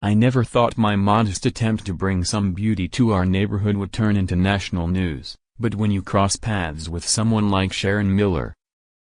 I never thought my modest attempt to bring some beauty to our neighborhood would turn into national news, but when you cross paths with someone like Sharon Miller,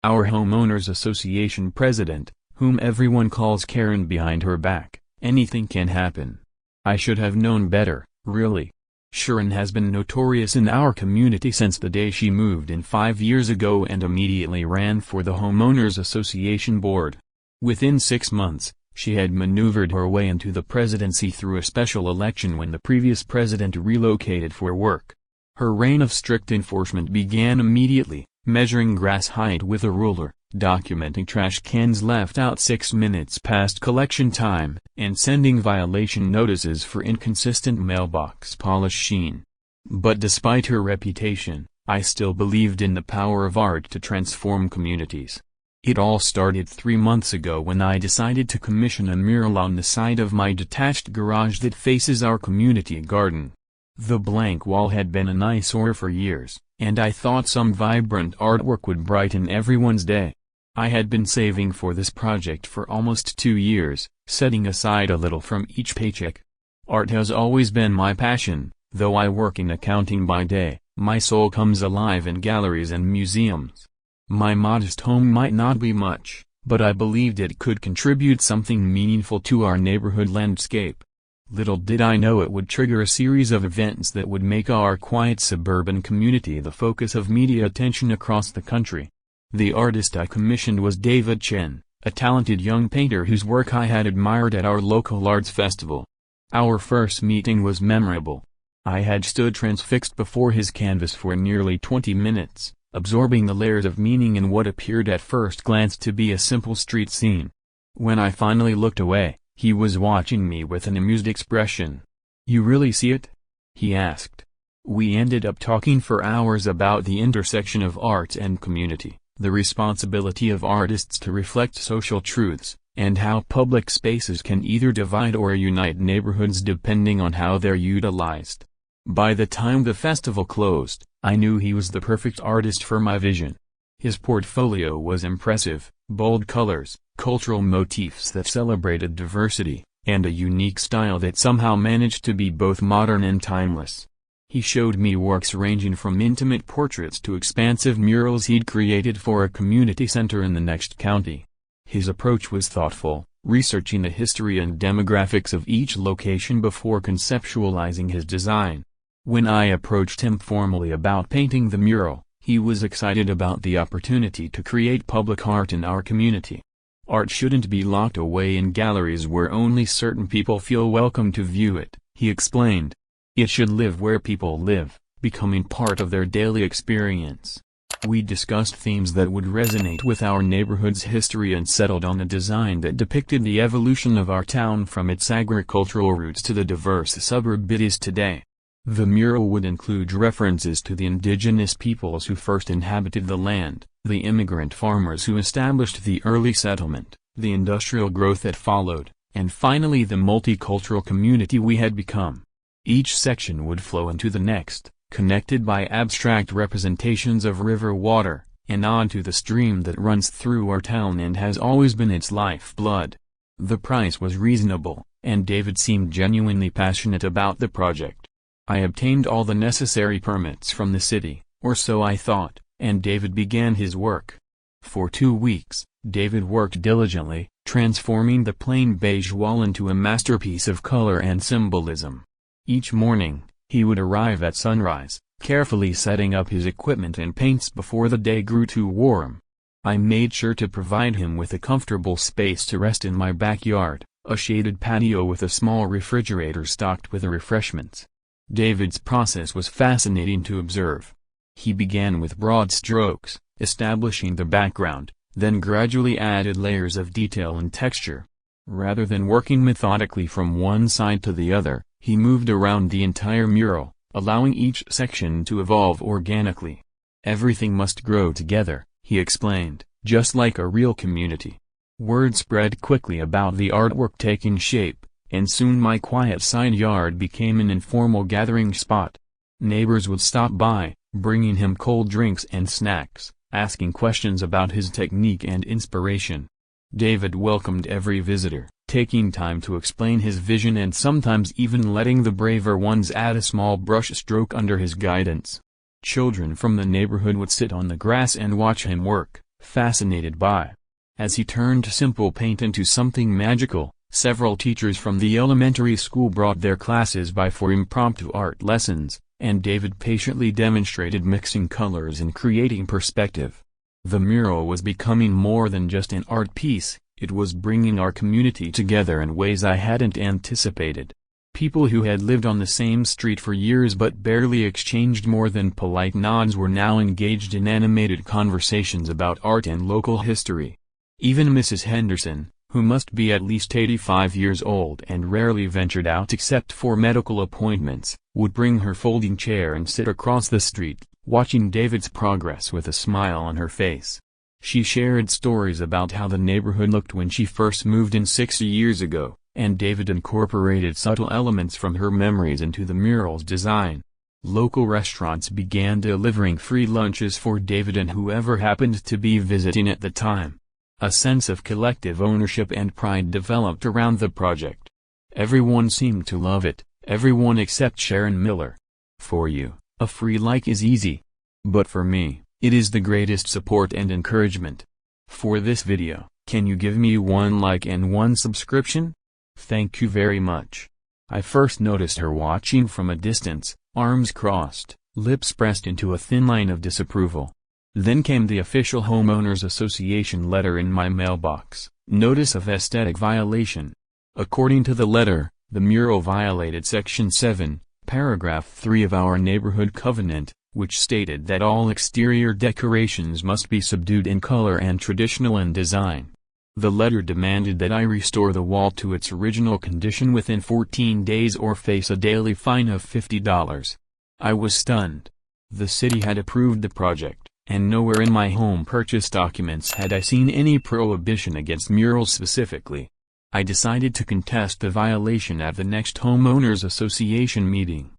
our homeowners association president, whom everyone calls Karen behind her back, anything can happen. I should have known better, really. Sharon has been notorious in our community since the day she moved in 5 years ago and immediately ran for the homeowners association board. Within 6 months, she had maneuvered her way into the presidency through a special election when the previous president relocated for work. Her reign of strict enforcement began immediately, measuring grass height with a ruler, documenting trash cans left out 6 minutes past collection time, and sending violation notices for inconsistent mailbox polish sheen. But despite her reputation, I still believed in the power of art to transform communities. It all started 3 months ago when I decided to commission a mural on the side of my detached garage that faces our community garden. The blank wall had been an eyesore for years, and I thought some vibrant artwork would brighten everyone's day. I had been saving for this project for almost 2 years, setting aside a little from each paycheck. Art has always been my passion, though I work in accounting by day, my soul comes alive in galleries and museums. My modest home might not be much, but I believed it could contribute something meaningful to our neighborhood landscape. Little did I know it would trigger a series of events that would make our quiet suburban community the focus of media attention across the country. The artist I commissioned was David Chen, a talented young painter whose work I had admired at our local arts festival. Our first meeting was memorable. I had stood transfixed before his canvas for nearly 20 minutes, absorbing the layers of meaning in what appeared at first glance to be a simple street scene. When I finally looked away, he was watching me with an amused expression. "You really see it?" he asked. We ended up talking for hours about the intersection of art and community, the responsibility of artists to reflect social truths, and how public spaces can either divide or unite neighborhoods depending on how they're utilized. By the time the festival closed, I knew he was the perfect artist for my vision. His portfolio was impressive, bold colors, cultural motifs that celebrated diversity, and a unique style that somehow managed to be both modern and timeless. He showed me works ranging from intimate portraits to expansive murals he'd created for a community center in the next county. His approach was thoughtful, researching the history and demographics of each location before conceptualizing his design. When I approached him formally about painting the mural, he was excited about the opportunity to create public art in our community. Art shouldn't be locked away in galleries where only certain people feel welcome to view it, he explained. It should live where people live, becoming part of their daily experience. We discussed themes that would resonate with our neighborhood's history and settled on a design that depicted the evolution of our town from its agricultural roots to the diverse suburb it is today. The mural would include references to the indigenous peoples who first inhabited the land, the immigrant farmers who established the early settlement, the industrial growth that followed, and finally the multicultural community we had become. Each section would flow into the next, connected by abstract representations of river water, an ode to the stream that runs through our town and has always been its lifeblood. The price was reasonable, and David seemed genuinely passionate about the project. I obtained all the necessary permits from the city, or so I thought, and David began his work. For 2 weeks, David worked diligently, transforming the plain beige wall into a masterpiece of color and symbolism. Each morning, he would arrive at sunrise, carefully setting up his equipment and paints before the day grew too warm. I made sure to provide him with a comfortable space to rest in my backyard, a shaded patio with a small refrigerator stocked with refreshments. David's process was fascinating to observe. He began with broad strokes, establishing the background, then gradually added layers of detail and texture. Rather than working methodically from one side to the other, he moved around the entire mural, allowing each section to evolve organically. "Everything must grow together," he explained, "just like a real community." Word spread quickly about the artwork taking shape, and soon my quiet side yard became an informal gathering spot. Neighbors would stop by, bringing him cold drinks and snacks, asking questions about his technique and inspiration. David welcomed every visitor, taking time to explain his vision and sometimes even letting the braver ones add a small brush stroke under his guidance. Children from the neighborhood would sit on the grass and watch him work, fascinated by. As he turned simple paint into something magical, several teachers from the elementary school brought their classes by for impromptu art lessons, and David patiently demonstrated mixing colors and creating perspective. The mural was becoming more than just an art piece, it was bringing our community together in ways I hadn't anticipated. People who had lived on the same street for years but barely exchanged more than polite nods were now engaged in animated conversations about art and local history. Even Mrs. Henderson, who must be at least 85 years old and rarely ventured out except for medical appointments, would bring her folding chair and sit across the street, watching David's progress with a smile on her face. She shared stories about how the neighborhood looked when she first moved in 60 years ago, and David incorporated subtle elements from her memories into the mural's design. Local restaurants began delivering free lunches for David and whoever happened to be visiting at the time. A sense of collective ownership and pride developed around the project. Everyone seemed to love it, everyone except Sharon Miller. For you, a free like is easy. But for me, it is the greatest support and encouragement. For this video, can you give me 1 like and 1 subscription? Thank you very much. I first noticed her watching from a distance, arms crossed, lips pressed into a thin line of disapproval. Then came the official Homeowners Association letter in my mailbox, Notice of Aesthetic Violation. According to the letter, the mural violated Section 7, Paragraph 3 of our neighborhood covenant, which stated that all exterior decorations must be subdued in color and traditional in design. The letter demanded that I restore the wall to its original condition within 14 days or face a daily fine of $50. I was stunned. The city had approved the project, and nowhere in my home purchase documents had I seen any prohibition against murals specifically. I decided to contest the violation at the next Homeowners Association meeting.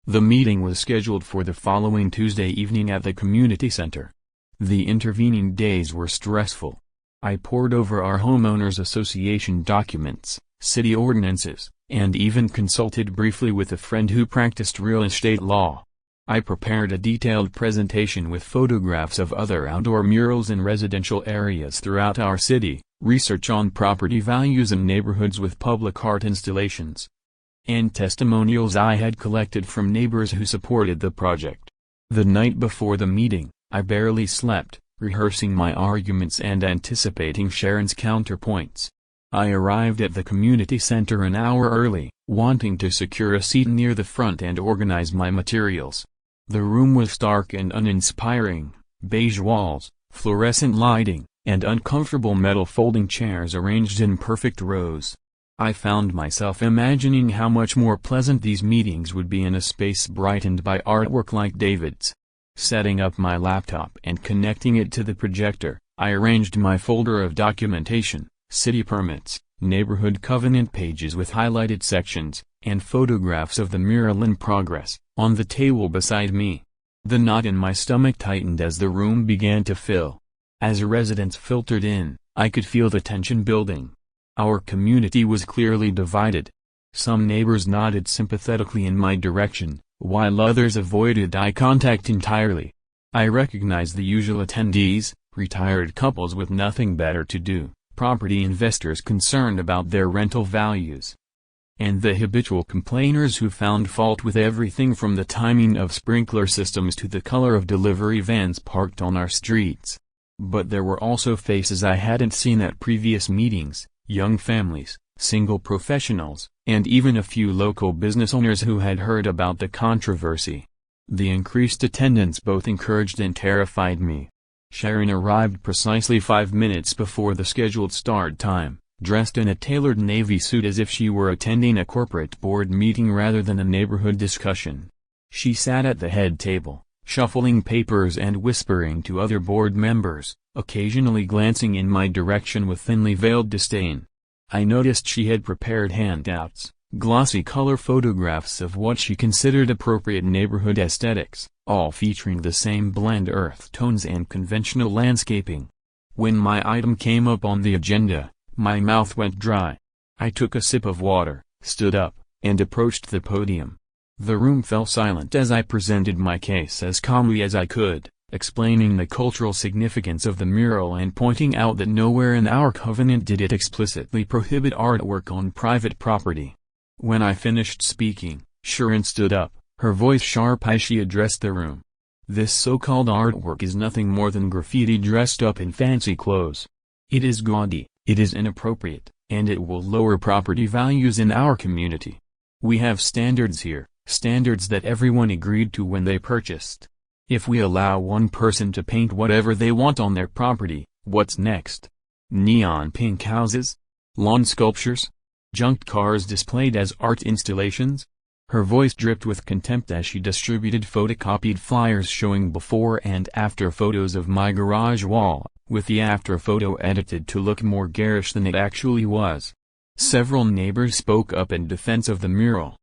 The meeting was scheduled for the following Tuesday evening at the community center. The intervening days were stressful. I pored over our Homeowners Association documents, city ordinances, and even consulted briefly with a friend who practiced real estate law. I prepared a detailed presentation with photographs of other outdoor murals in residential areas throughout our city, research on property values in neighborhoods with public art installations, and testimonials I had collected from neighbors who supported the project. The night before the meeting, I barely slept, rehearsing my arguments and anticipating Sharon's counterpoints. I arrived at the community center an hour early, wanting to secure a seat near the front and organize my materials. The room was dark and uninspiring, beige walls, fluorescent lighting, and uncomfortable metal folding chairs arranged in perfect rows. I found myself imagining how much more pleasant these meetings would be in a space brightened by artwork like David's. Setting up my laptop and connecting it to the projector, I arranged my folder of documentation, city permits, neighborhood covenant pages with highlighted sections, and photographs of the mural in progress, on the table beside me. The knot in my stomach tightened as the room began to fill. As residents filtered in, I could feel the tension building. Our community was clearly divided. Some neighbors nodded sympathetically in my direction, while others avoided eye contact entirely. I recognized the usual attendees, retired couples with nothing better to do, property investors concerned about their rental values, and the habitual complainers who found fault with everything from the timing of sprinkler systems to the color of delivery vans parked on our streets. But there were also faces I hadn't seen at previous meetings, young families, single professionals, and even a few local business owners who had heard about the controversy. The increased attendance both encouraged and terrified me. Sharon arrived precisely 5 minutes before the scheduled start time, dressed in a tailored navy suit as if she were attending a corporate board meeting rather than a neighborhood discussion. She sat at the head table, shuffling papers and whispering to other board members, occasionally glancing in my direction with thinly veiled disdain. I noticed she had prepared handouts, glossy color photographs of what she considered appropriate neighborhood aesthetics, all featuring the same bland earth tones and conventional landscaping. When my item came up on the agenda, my mouth went dry. I took a sip of water, stood up, and approached the podium. The room fell silent as I presented my case as calmly as I could, explaining the cultural significance of the mural and pointing out that nowhere in our covenant did it explicitly prohibit artwork on private property. When I finished speaking, Sharon stood up, her voice sharp as she addressed the room. This so-called artwork is nothing more than graffiti dressed up in fancy clothes. It is gaudy, it is inappropriate, and it will lower property values in our community. We have standards here, standards that everyone agreed to when they purchased. If we allow one person to paint whatever they want on their property, what's next? Neon pink houses? Lawn sculptures? Junked cars displayed as art installations? Her voice dripped with contempt as she distributed photocopied flyers showing before and after photos of my garage wall, with the after photo edited to look more garish than it actually was. Several neighbors spoke up in defense of the mural.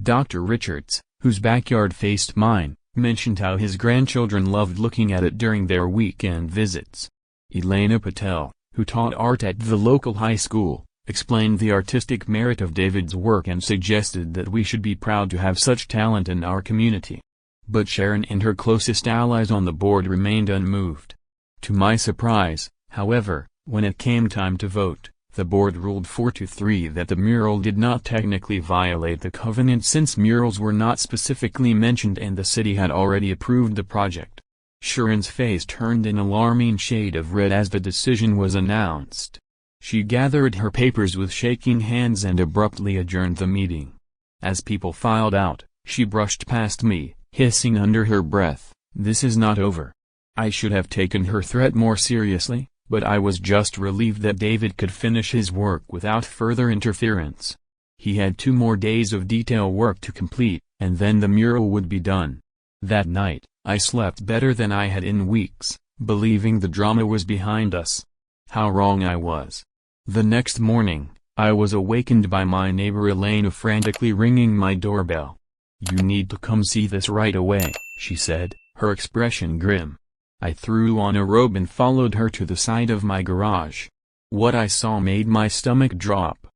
Dr. Richards, whose backyard faced mine, mentioned how his grandchildren loved looking at it during their weekend visits. Elena Patel, who taught art at the local high school, explained the artistic merit of David's work and suggested that we should be proud to have such talent in our community. But Sharon and her closest allies on the board remained unmoved. To my surprise, however, when it came time to vote, the board ruled 4-3 that the mural did not technically violate the covenant since murals were not specifically mentioned and the city had already approved the project. Sharon's face turned an alarming shade of red as the decision was announced. She gathered her papers with shaking hands and abruptly adjourned the meeting. As people filed out, she brushed past me, hissing under her breath, "This is not over." I should have taken her threat more seriously, but I was just relieved that David could finish his work without further interference. He had 2 more days of detail work to complete, and then the mural would be done. That night, I slept better than I had in weeks, believing the drama was behind us. How wrong I was. The next morning, I was awakened by my neighbor Elena frantically ringing my doorbell. "You need to come see this right away," she said, her expression grim. I threw on a robe and followed her to the side of my garage. What I saw made my stomach drop.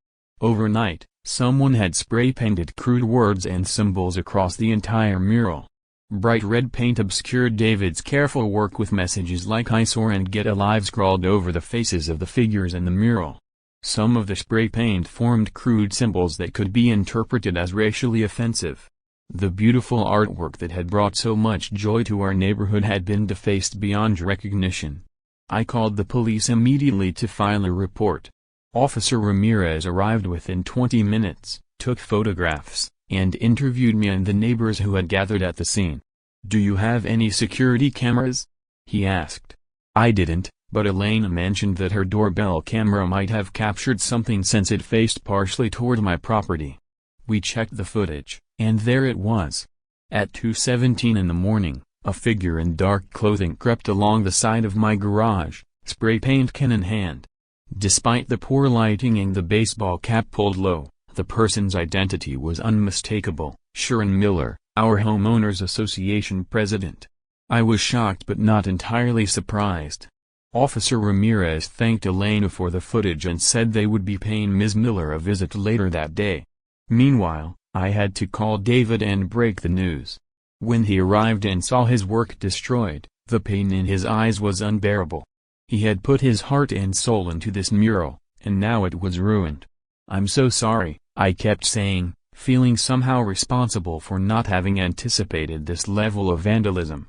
Overnight, someone had spray-painted crude words and symbols across the entire mural. Bright red paint obscured David's careful work with messages like "eyesore" and "get alive" scrawled over the faces of the figures in the mural. Some of the spray paint formed crude symbols that could be interpreted as racially offensive. The beautiful artwork that had brought so much joy to our neighborhood had been defaced beyond recognition. I called the police immediately to file a report. Officer Ramirez arrived within 20 minutes, took photographs, and interviewed me and the neighbors who had gathered at the scene. "Do you have any security cameras?" he asked. I didn't, but Elena mentioned that her doorbell camera might have captured something since it faced partially toward my property. We checked the footage, and there it was. At 2:17 in the morning, a figure in dark clothing crept along the side of my garage, spray paint can in hand. Despite the poor lighting and the baseball cap pulled low, the person's identity was unmistakable: Sharon Miller, our homeowners association president. I was shocked but not entirely surprised. Officer Ramirez thanked Elena for the footage and said they would be paying Ms. Miller a visit later that day. Meanwhile, I had to call David and break the news. When he arrived and saw his work destroyed, the pain in his eyes was unbearable. He had put his heart and soul into this mural, and now it was ruined. "I'm so sorry," I kept saying, feeling somehow responsible for not having anticipated this level of vandalism.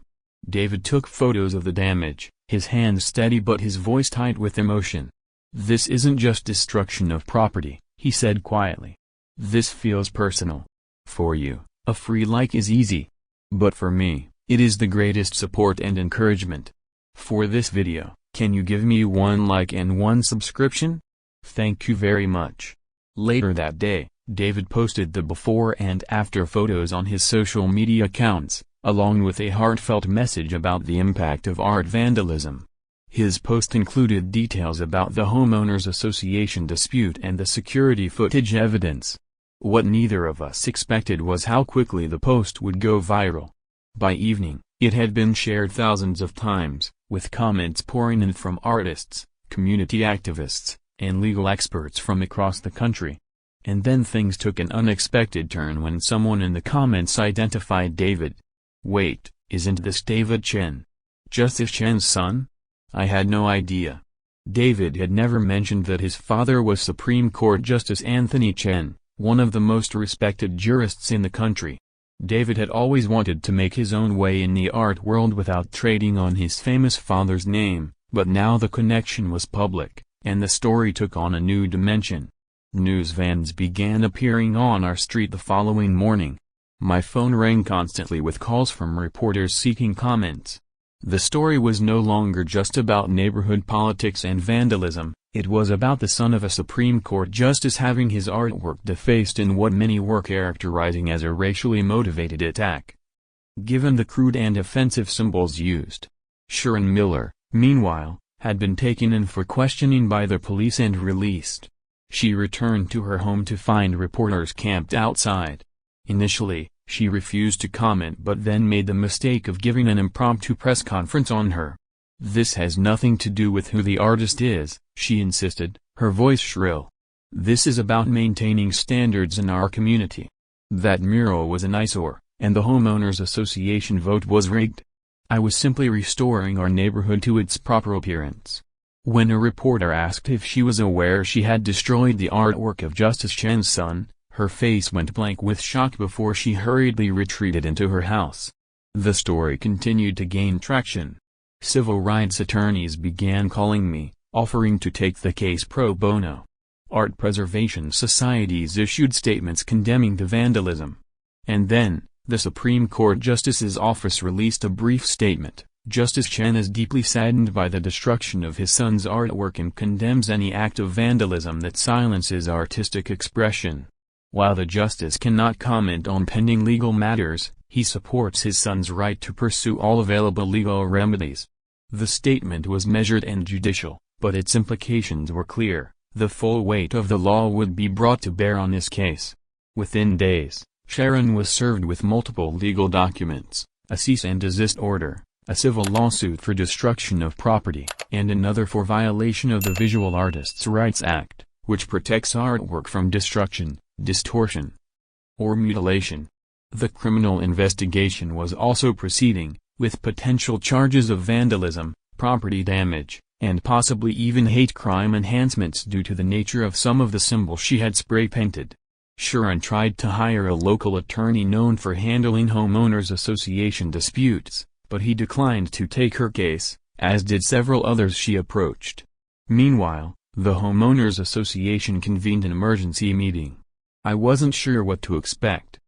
David took photos of the damage, his hands steady but his voice tight with emotion. "This isn't just destruction of property," he said quietly. "This feels personal. For you, a free like is easy. But for me, it is the greatest support and encouragement. For this video, can you give me 1 like and 1 subscription? Thank you very much." Later that day, David posted the before and after photos on his social media accounts, along with a heartfelt message about the impact of art vandalism. His post included details about the homeowners association dispute and the security footage evidence. What neither of us expected was how quickly the post would go viral. By evening, it had been shared thousands of times, with comments pouring in from artists, community activists, and legal experts from across the country. And then things took an unexpected turn when someone in the comments identified David. Wait, isn't this David Chen? Justice Chen's son? I had no idea. David had never mentioned that his father was Supreme Court Justice Anthony Chen, one of the most respected jurists in the country. David had always wanted to make his own way in the art world without trading on his famous father's name, but now the connection was public, and the story took on a new dimension. News vans began appearing on our street the following morning. My phone rang constantly with calls from reporters seeking comments. The story was no longer just about neighborhood politics and vandalism, it was about the son of a Supreme Court justice having his artwork defaced in what many were characterizing as a racially motivated attack. Given the crude and offensive symbols used, Sharon Miller, meanwhile, had been taken in for questioning by the police and released. She returned to her home to find reporters camped outside. Initially, she refused to comment but then made the mistake of giving an impromptu press conference on her. This has nothing to do with who the artist is, she insisted, her voice shrill. This is about maintaining standards in our community. That mural was an eyesore, and the homeowners association vote was rigged. I was simply restoring our neighborhood to its proper appearance. When a reporter asked if she was aware she had destroyed the artwork of Justice Chen's son, her face went blank with shock before she hurriedly retreated into her house. The story continued to gain traction. Civil rights attorneys began calling me, offering to take the case pro bono. Art preservation societies issued statements condemning the vandalism. And then, the Supreme Court Justice's office released a brief statement. Justice Chen is deeply saddened by the destruction of his son's artwork and condemns any act of vandalism that silences artistic expression. While the justice cannot comment on pending legal matters, he supports his son's right to pursue all available legal remedies. The statement was measured and judicial, but its implications were clear. The full weight of the law would be brought to bear on this case. Within days, Sharon was served with multiple legal documents, a cease and desist order, a civil lawsuit for destruction of property, and another for violation of the Visual Artists' Rights Act, which protects artwork from destruction, distortion, or mutilation. The criminal investigation was also proceeding, with potential charges of vandalism, property damage, and possibly even hate crime enhancements due to the nature of some of the symbols she had spray-painted. Sharon tried to hire a local attorney known for handling homeowners association disputes, but he declined to take her case, as did several others she approached. Meanwhile, the homeowners association convened an emergency meeting. I wasn't sure what to expect.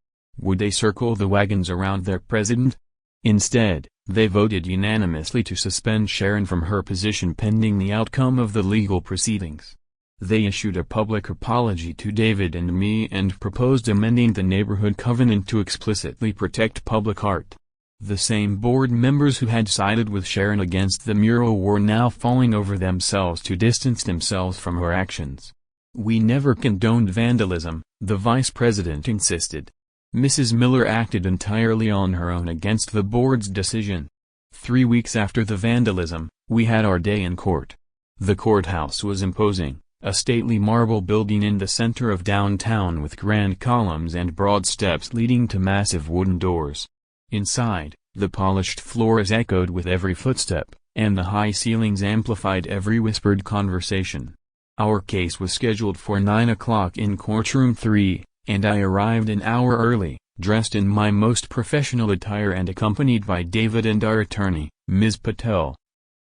Would they circle the wagons around their president? Instead, they voted unanimously to suspend Sharon from her position pending the outcome of the legal proceedings. They issued a public apology to David and me and proposed amending the neighborhood covenant to explicitly protect public art. The same board members who had sided with Sharon against the mural were now falling over themselves to distance themselves from her actions. We never condoned vandalism, the vice president insisted. Mrs. Miller acted entirely on her own against the board's decision. 3 weeks after the vandalism, we had our day in court. The courthouse was imposing, a stately marble building in the center of downtown with grand columns and broad steps leading to massive wooden doors. Inside, the polished floors echoed with every footstep, and the high ceilings amplified every whispered conversation. Our case was scheduled for 9 o'clock in Courtroom 3, and I arrived an hour early, dressed in my most professional attire and accompanied by David and our attorney, Ms. Patel,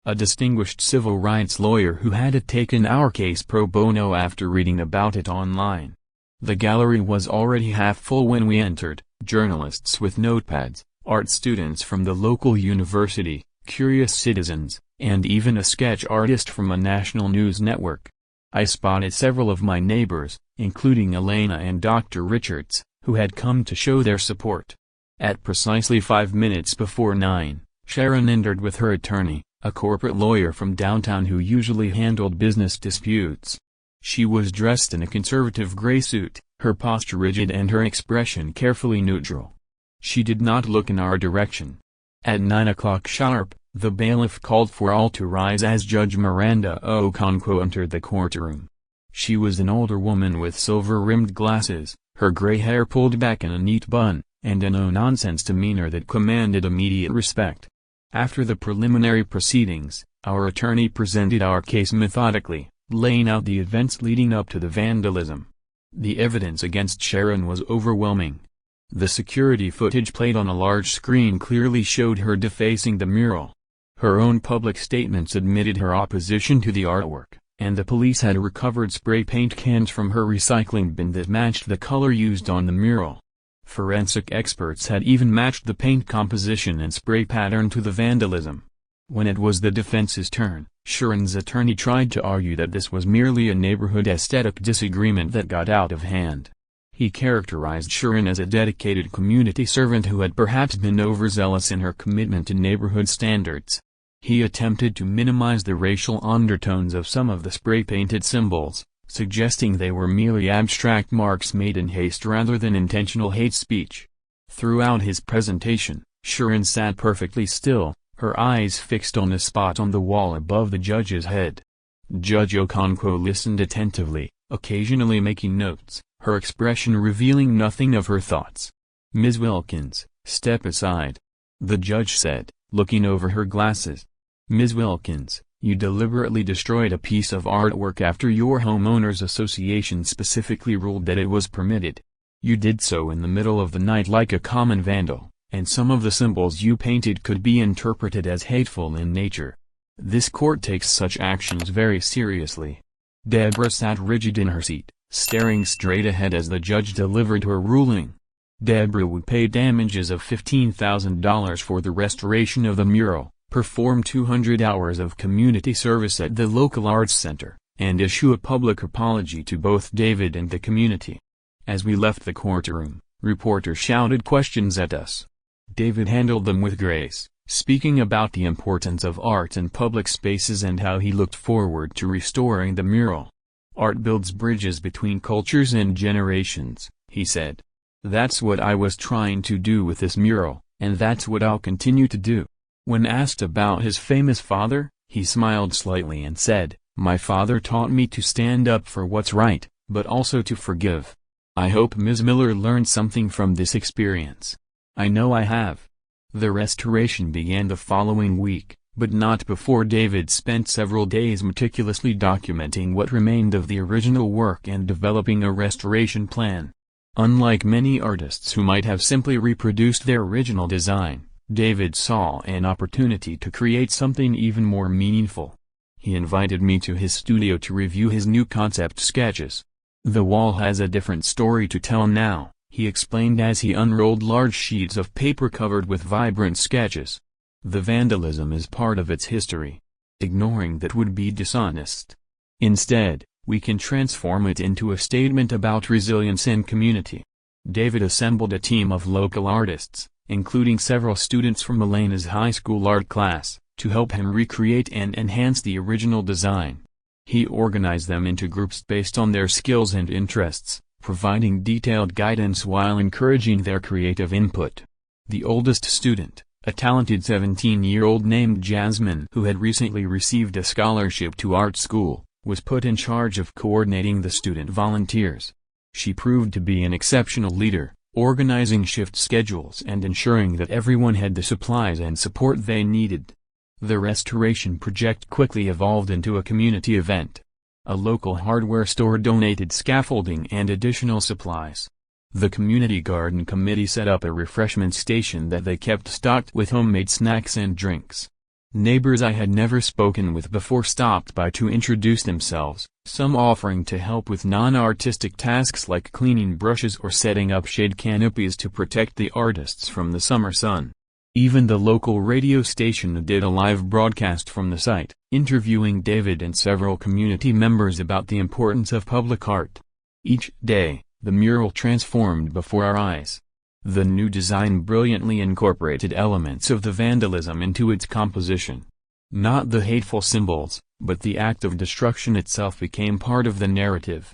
a distinguished civil rights lawyer who had taken our case pro bono after reading about it online. The gallery was already half full when we entered, journalists with notepads, art students from the local university, curious citizens, and even a sketch artist from a national news network. I spotted several of my neighbors, including Elena and Dr. Richards, who had come to show their support. At precisely 5 minutes before 9, Sharon entered with her attorney, a corporate lawyer from downtown who usually handled business disputes. She was dressed in a conservative gray suit, her posture rigid and her expression carefully neutral. She did not look in our direction. At 9 o'clock sharp, the bailiff called for all to rise as Judge Miranda Okonkwo entered the courtroom. She was an older woman with silver-rimmed glasses, her gray hair pulled back in a neat bun, and a no-nonsense demeanor that commanded immediate respect. After the preliminary proceedings, our attorney presented our case methodically, laying out the events leading up to the vandalism. The evidence against Sharon was overwhelming. The security footage played on a large screen clearly showed her defacing the mural. Her own public statements admitted her opposition to the artwork, and the police had recovered spray paint cans from her recycling bin that matched the color used on the mural. Forensic experts had even matched the paint composition and spray pattern to the vandalism. When it was the defense's turn, Sharon's attorney tried to argue that this was merely a neighborhood aesthetic disagreement that got out of hand. He characterized Sharon as a dedicated community servant who had perhaps been overzealous in her commitment to neighborhood standards. He attempted to minimize the racial undertones of some of the spray-painted symbols, suggesting they were merely abstract marks made in haste rather than intentional hate speech. Throughout his presentation, Sharon sat perfectly still, her eyes fixed on a spot on the wall above the judge's head. Judge Okonkwo listened attentively, occasionally making notes, her expression revealing nothing of her thoughts. "Ms. Wilkins, step aside," the judge said, looking over her glasses. "Ms. Wilkins, you deliberately destroyed a piece of artwork after your homeowners association specifically ruled that it was permitted. You did so in the middle of the night like a common vandal, and some of the symbols you painted could be interpreted as hateful in nature. This court takes such actions very seriously." Deborah sat rigid in her seat, staring straight ahead as the judge delivered her ruling. Deborah would pay damages of $15,000 for the restoration of the mural, perform 200 hours of community service at the local arts center, and issue a public apology to both David and the community. As we left the courtroom, reporters shouted questions at us. David handled them with grace, speaking about the importance of art in public spaces and how he looked forward to restoring the mural. "Art builds bridges between cultures and generations," he said. "That's what I was trying to do with this mural, and that's what I'll continue to do." When asked about his famous father, he smiled slightly and said, "My father taught me to stand up for what's right, but also to forgive. I hope Ms. Miller learned something from this experience. I know I have." The restoration began the following week, but not before David spent several days meticulously documenting what remained of the original work and developing a restoration plan. Unlike many artists who might have simply reproduced their original design, David saw an opportunity to create something even more meaningful. He invited me to his studio to review his new concept sketches. "The wall has a different story to tell now," he explained as he unrolled large sheets of paper covered with vibrant sketches. "The vandalism is part of its history. Ignoring that would be dishonest. Instead, we can transform it into a statement about resilience and community." David assembled a team of local artists, including several students from Elena's high school art class, to help him recreate and enhance the original design. He organized them into groups based on their skills and interests, providing detailed guidance while encouraging their creative input. The oldest student, a talented 17-year-old named Jasmine who had recently received a scholarship to art school, was put in charge of coordinating the student volunteers. She proved to be an exceptional leader, organizing shift schedules and ensuring that everyone had the supplies and support they needed. The restoration project quickly evolved into a community event. A local hardware store donated scaffolding and additional supplies. The community garden committee set up a refreshment station that they kept stocked with homemade snacks and drinks. Neighbors I had never spoken with before stopped by to introduce themselves, some offering to help with non-artistic tasks like cleaning brushes or setting up shade canopies to protect the artists from the summer sun. Even the local radio station did a live broadcast from the site, interviewing David and several community members about the importance of public art. Each day, the mural transformed before our eyes. The new design brilliantly incorporated elements of the vandalism into its composition. Not the hateful symbols, but the act of destruction itself became part of the narrative.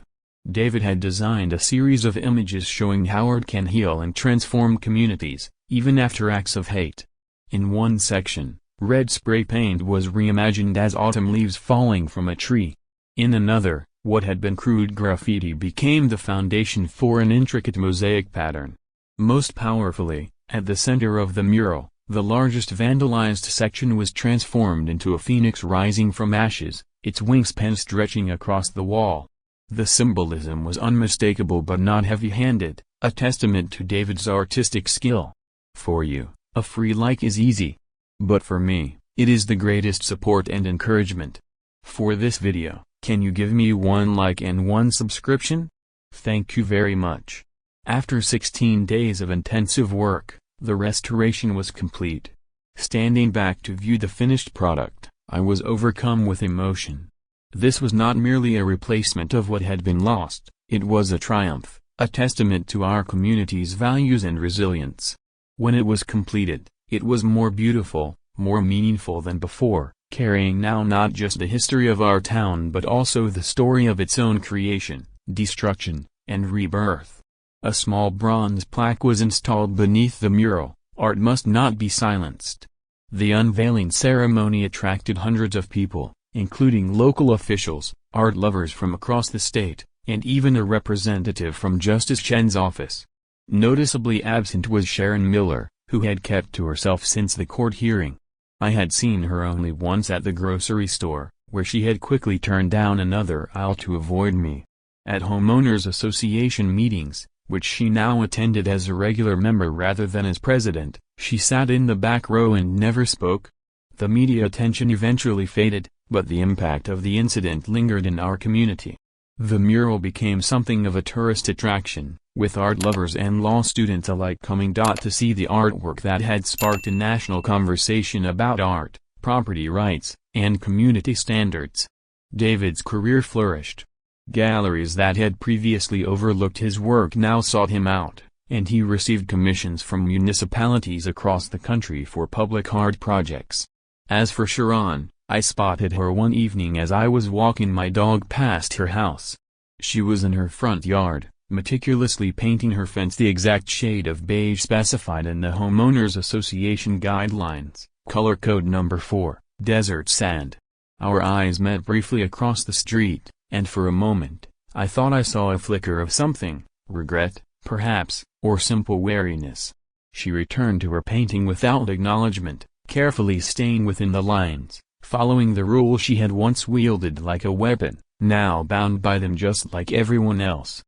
David had designed a series of images showing how art can heal and transform communities, even after acts of hate. In one section, red spray paint was reimagined as autumn leaves falling from a tree. In another, What had been crude graffiti became the foundation for an intricate mosaic pattern. Most powerfully, at the center of the mural, the largest vandalized section was transformed into a phoenix rising from ashes, its wingspan stretching across the wall. The symbolism was unmistakable but not heavy-handed, a testament to David's artistic skill. For you, a free like is easy. But for me, it is the greatest support and encouragement. For this video, can you give me 1 like and 1 subscription? Thank you very much. After 16 days of intensive work, the restoration was complete. Standing back to view the finished product, I was overcome with emotion. This was not merely a replacement of what had been lost, it was a triumph, a testament to our community's values and resilience. When it was completed, it was more beautiful, more meaningful than before, carrying now not just the history of our town but also the story of its own creation, destruction, and rebirth. A small bronze plaque was installed beneath the mural, "Art must not be silenced." The unveiling ceremony attracted hundreds of people, including local officials, art lovers from across the state, and even a representative from Justice Chen's office. Noticeably absent was Sharon Miller, who had kept to herself since the court hearing. I had seen her only once at the grocery store, where she had quickly turned down another aisle to avoid me. At homeowners association meetings, which she now attended as a regular member rather than as president, she sat in the back row and never spoke. The media attention eventually faded, but the impact of the incident lingered in our community. The mural became something of a tourist attraction, with art lovers and law students alike coming to see the artwork that had sparked a national conversation about art, property rights, and community standards. David's career flourished. Galleries that had previously overlooked his work now sought him out, and he received commissions from municipalities across the country for public art projects. As for Sharon, I spotted her one evening as I was walking my dog past her house. She was in her front yard, meticulously painting her fence the exact shade of beige specified in the Homeowners Association guidelines, color code number 4, desert sand. Our eyes met briefly across the street, and for a moment, I thought I saw a flicker of something, regret, perhaps, or simple wariness. She returned to her painting without acknowledgement, carefully staying within the lines, following the rule she had once wielded like a weapon, now bound by them just like everyone else.